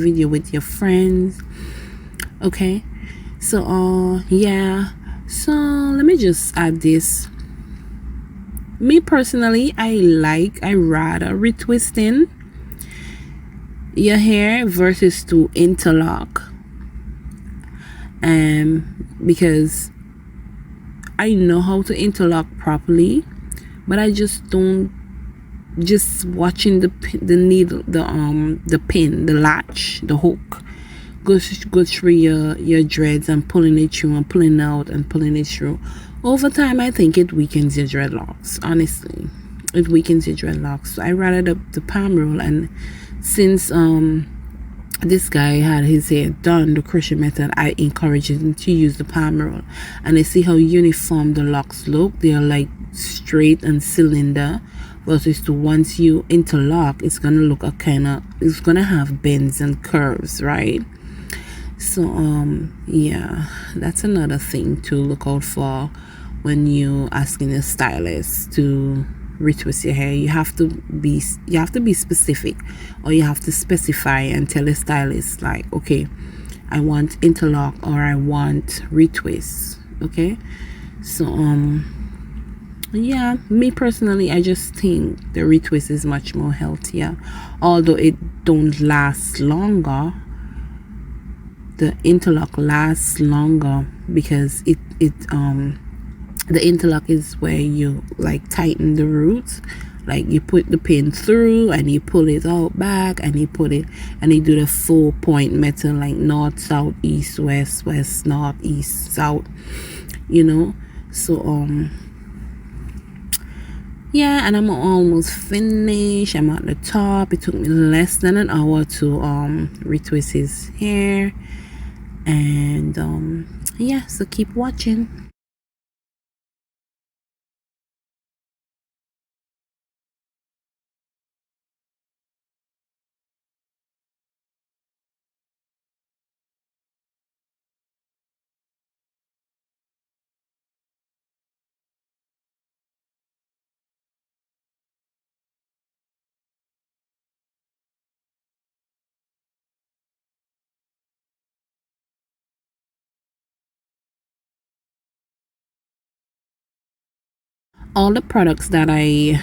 video with your friends. Okay, so yeah, so let me just add this. Me personally, I rather retwisting your hair versus to interlock, because I know how to interlock properly, but I just don't. Just watching the needle, the pin, the latch, the hook go through your dreads and pulling it through and pulling out and pulling it through. Over time, I think it weakens your dreadlocks. Honestly, it weakens your dreadlocks. So I rather the palm roll. And since this guy had his hair done the crochet method, I encourage him to use the palm roll. And I see how uniform the locks look. They are like straight and cylinder, versus to once you interlock, it's gonna look it's gonna have bends and curves, right? So yeah, that's another thing to look out for when you asking a stylist to retwist your hair. You have to be specific, or you have to specify and tell a stylist, like, okay, I want interlock or I want retwist. Okay, so yeah, me personally, I just think the retwist is much more healthier, although it don't last longer. The interlock lasts longer because the interlock is where you like tighten the roots, like you put the pin through and you pull it out back and you put it and you do the 4-point method, like north, south, east, west, west, north, east, south, you know. So yeah, and I'm almost finished. I'm at the top. It took me less than an hour to retwist his hair. And yeah, so keep watching. All the products that I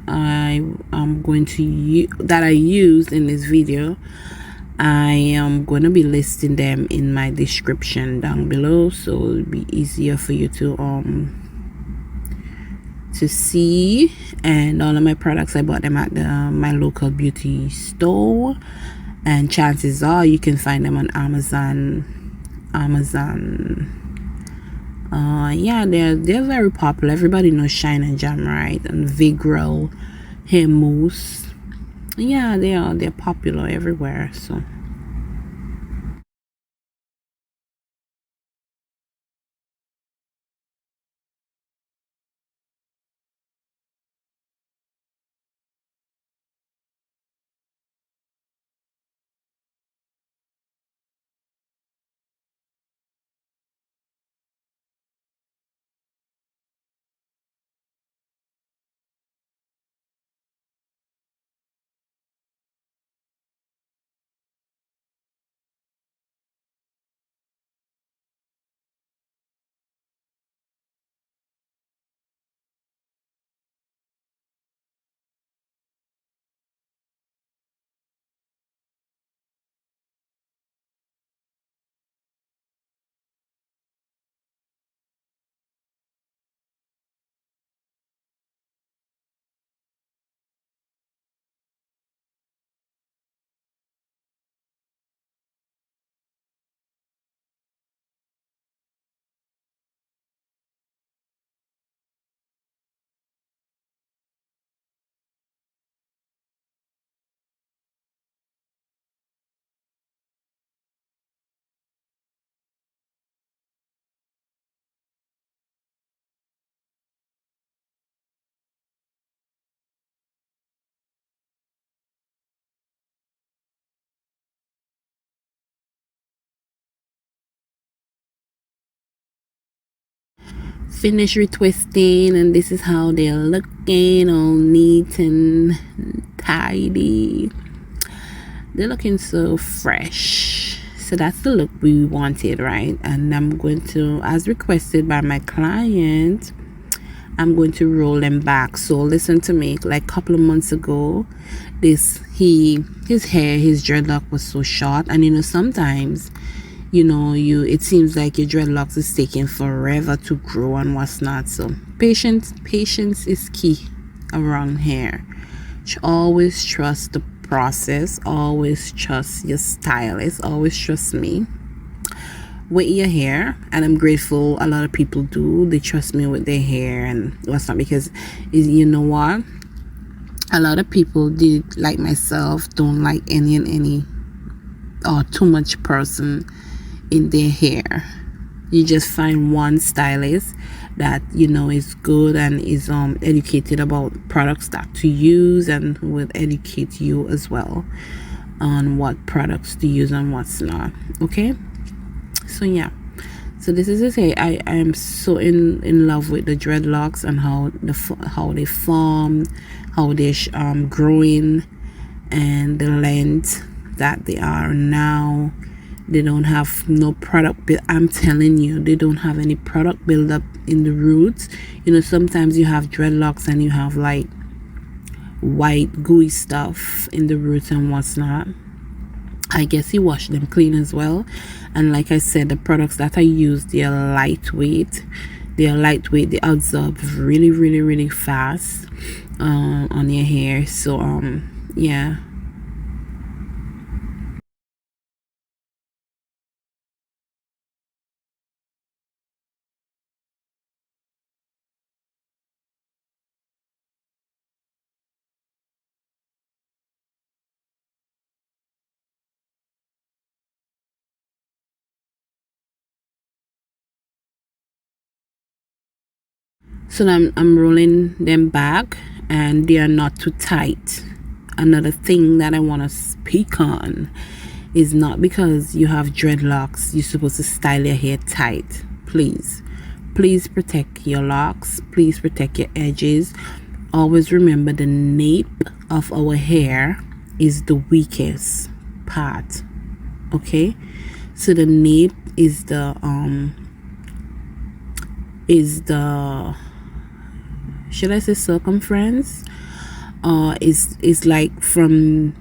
am going to that I used in this video, I am going to be listing them in my description down below, so it'll be easier for you to see. And all of my products, I bought them at my local beauty store, and chances are you can find them on Amazon. Yeah, they're very popular. Everybody knows Shine and Jam, right? And VIGOROL hair mousse. Yeah, they're popular everywhere. So finish retwisting, and this is how they're looking, all neat and tidy. they're looking so fresh. So that's the look we wanted, right? And I'm going to, as requested by my client, I'm going to roll them back. So listen to me, like a couple of months ago, his dreadlock was so short, and you know, sometimes, you know, it seems like your dreadlocks is taking forever to grow and what's not. So patience is key around hair. Always trust the process, always trust your stylist, always trust me with your hair. And I'm grateful a lot of people do, they trust me with their hair and what's not, because you know what, a lot of people did, like myself, don't like any or too much person in their hair. You just find one stylist that you know is good and is educated about products that to use, and who will educate you as well on what products to use and what's not. Okay, so yeah, so this is to say I am so in love with the dreadlocks and how they form, how they're growing, and the length that they are now. They don't have no product I'm telling you, they don't have any product buildup in the roots. You know, sometimes you have dreadlocks and you have like white gooey stuff in the roots and what's not. I guess you wash them clean as well. And like I said, the products that I use, they are lightweight. They absorb really fast on your hair. So yeah. So I'm rolling them back, and they are not too tight. Another thing that I want to speak on is, not because you have dreadlocks you're supposed to style your hair tight. Please protect your locks, please protect your edges. Always remember, the nape of our hair is the weakest part. Okay, so the nape is the should I say circumference, is like from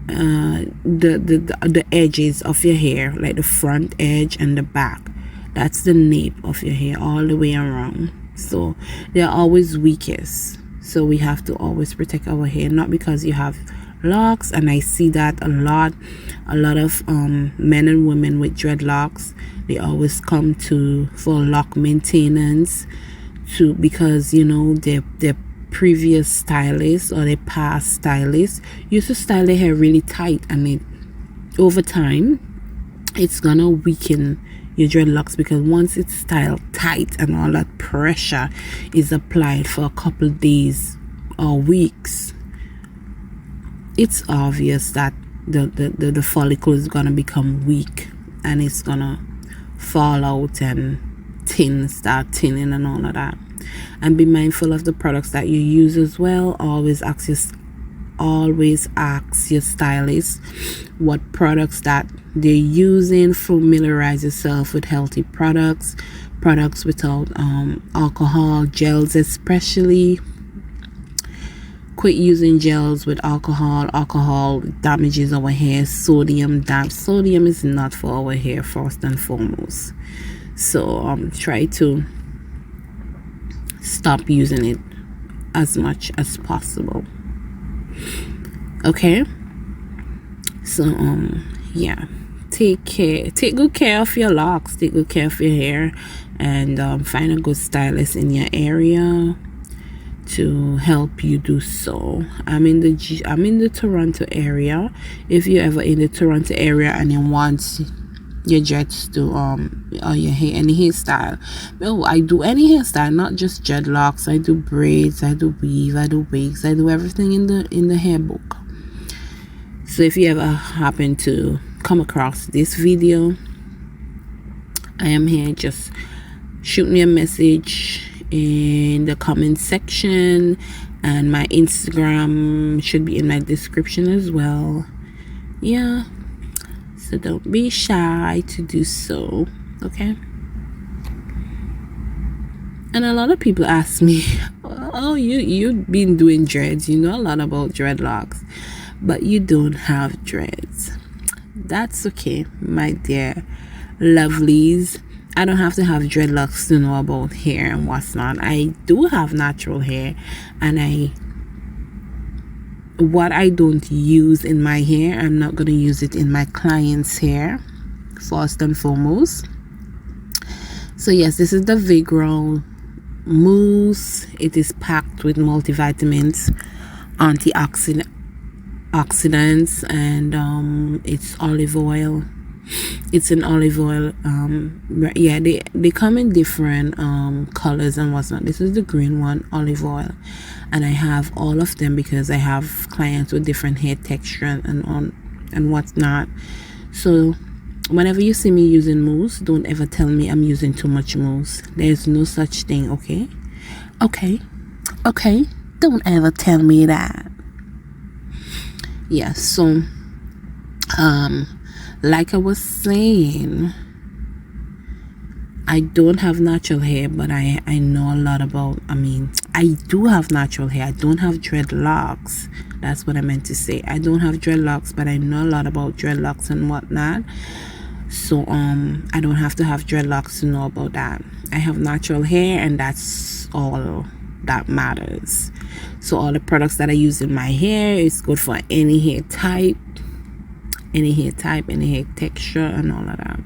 the edges of your hair, like the front edge and the back. That's the nape of your hair all the way around. So they're always weakest, so we have to always protect our hair. Not because you have locks, and I see that a lot of men and women with dreadlocks, they always come for lock maintenance, because you know their previous stylist or their past stylist used to style their hair really tight, and over time it's gonna weaken your dreadlocks, because once it's styled tight and all that pressure is applied for a couple days or weeks, it's obvious that the follicle is gonna become weak, and it's gonna fall out and start thinning and all of that. And be mindful of the products that you use as well. Always ask your stylist what products that they're using. Familiarize yourself with healthy products without alcohol, gels especially. Quit using gels with alcohol. Alcohol damages our hair. Sodium is not for our hair, first and foremost. So try to stop using it as much as possible. Okay, so yeah, take good care of your locks, take good care of your hair, and find a good stylist in your area to help you do so. I'm in the Toronto area. If you're ever in the Toronto area and you want your dreads to or your hair, any hairstyle, well, I do any hairstyle, not just dreadlocks. I do braids, I do weave, I do wigs, I do everything in the hair book. So if you ever happen to come across this video, I am here. Just shoot me a message in the comment section, and my Instagram should be in my description as well. yeah, so don't be shy to do so, okay? And a lot of people ask me, oh, you've been doing dreads, you know a lot about dreadlocks, but you don't have dreads. That's okay, my dear lovelies. I don't have to have dreadlocks to know about hair and what's not. I do have natural hair, and what I don't use in my hair, I'm not going to use it in my client's hair, first and foremost. So yes, this is the VIGOROL mousse. It is packed with multivitamins, antioxidants, and it's olive oil. It's an olive oil. Yeah, they come in different colors and whatnot. This is the green one, olive oil, and I have all of them because I have clients with different hair texture and whatnot. So whenever you see me using mousse, don't ever tell me I'm using too much mousse. There's no such thing, okay? Okay, don't ever tell me that. Yeah, so like I was saying, I don't have natural hair, but I know a lot about, I do have natural hair. I don't have dreadlocks. That's what I meant to say. I don't have dreadlocks, but I know a lot about dreadlocks and whatnot. So I don't have to have dreadlocks to know about that. I have natural hair, and that's all that matters. So all the products that I use in my hair is good for any hair type, any hair texture, and all of that.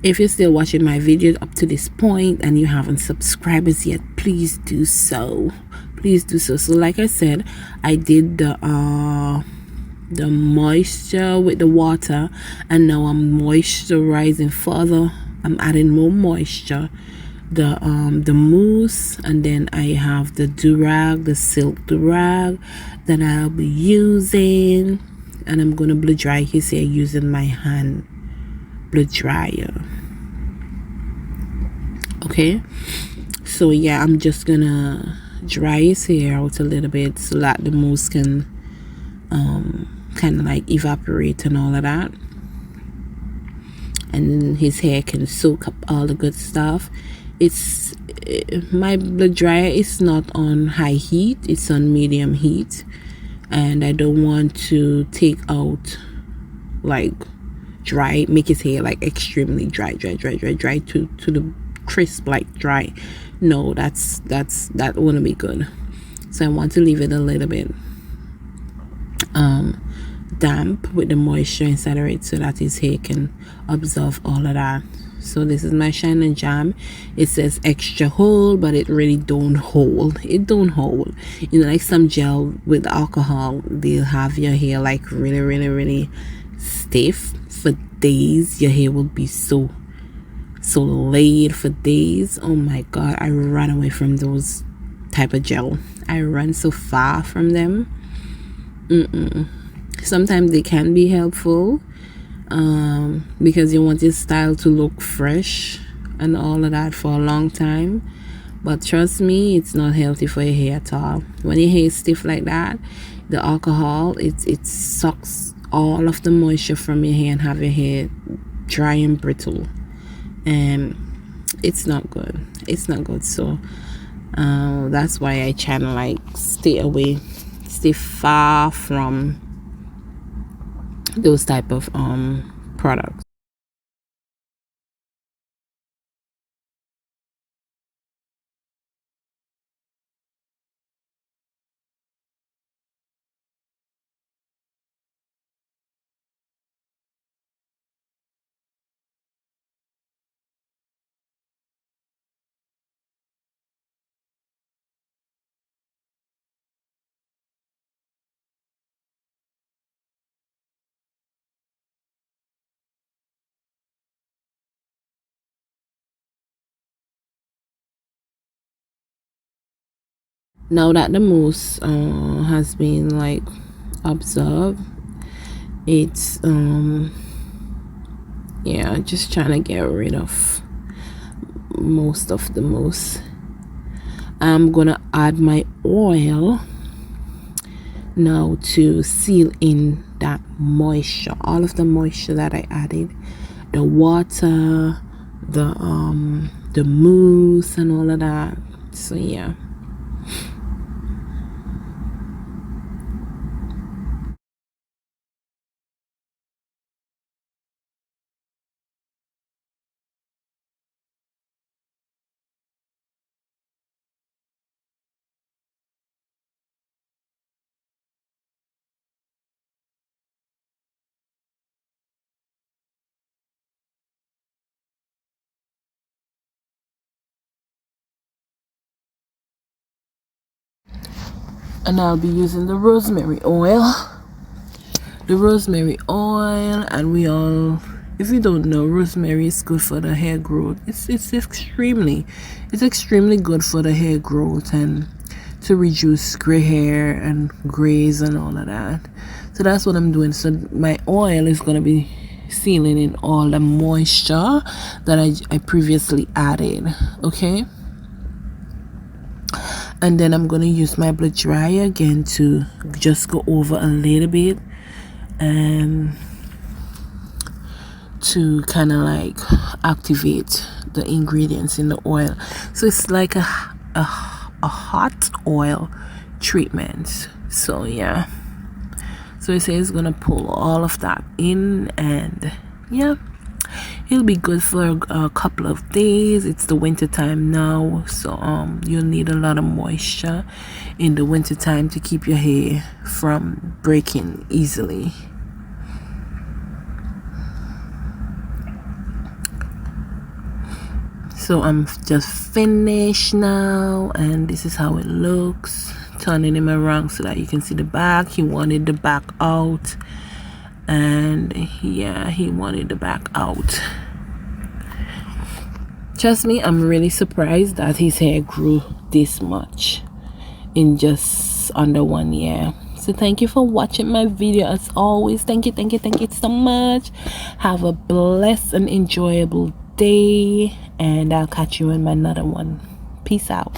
If you're still watching my video up to this point and you haven't subscribed as yet, please do so. Please do so. So like I said, I did the moisture with the water, and now I'm moisturizing further. I'm adding more moisture, the mousse, and then I have the durag, the silk durag that I'll be using, and I'm gonna blow dry his hair using my hand blow dryer. Okay, so yeah, I'm just gonna dry his hair out a little bit so that the mousse can kind of like evaporate and all of that, and then his hair can soak up all the good stuff. My blow dryer is not on high heat, it's on medium heat, and I don't want to take out like dry, make his hair like extremely dry to the crisp, like dry. No, that wouldn't be good. So I want to leave it a little bit damp with the moisture inside of it so that his hair can absorb all of that. So this is my Shine and Jam. It says extra hold, but it really don't hold. It don't hold. You know, like some gel with alcohol, they'll have your hair like really stiff for days. Your hair will be so laid for days. Oh my god, I run away from those type of gel. I run so far from them. Sometimes they can be helpful because you want your style to look fresh and all of that for a long time, but trust me, it's not healthy for your hair at all. When your hair is stiff like that, the alcohol, it sucks all of the moisture from your hair and have your hair dry and brittle, and it's not good. So that's why I try to like stay far from those type of products. Now that the mousse has been like absorbed, it's yeah, just trying to get rid of most of the mousse. I'm gonna add my oil now to seal in that moisture, all of the moisture that I added, the water, the mousse and all of that. So yeah. And I'll be using the rosemary oil. And we all, if you don't know, rosemary is good for the hair growth. It's extremely good for the hair growth and to reduce gray hair and grays and all of that. So that's what I'm doing. So my oil is going to be sealing in all the moisture that I previously added. Okay, and then I'm going to use my blow dryer again to just go over a little bit and to kind of like activate the ingredients in the oil. So it's like a hot oil treatment. So yeah, so it says it's gonna pull all of that in, and yeah, it'll be good for a couple of days. It's the winter time now, so you'll need a lot of moisture in the winter time to keep your hair from breaking easily. So I'm just finished now, and this is how it looks. Turning him around so that you can see the back. He wanted the back out, and yeah, he wanted the back out. Trust me, I'm really surprised that his hair grew this much in just under 1 year. So thank you for watching my video. As always, thank you so much. Have a blessed and enjoyable day, and I'll catch you in my another one. Peace out.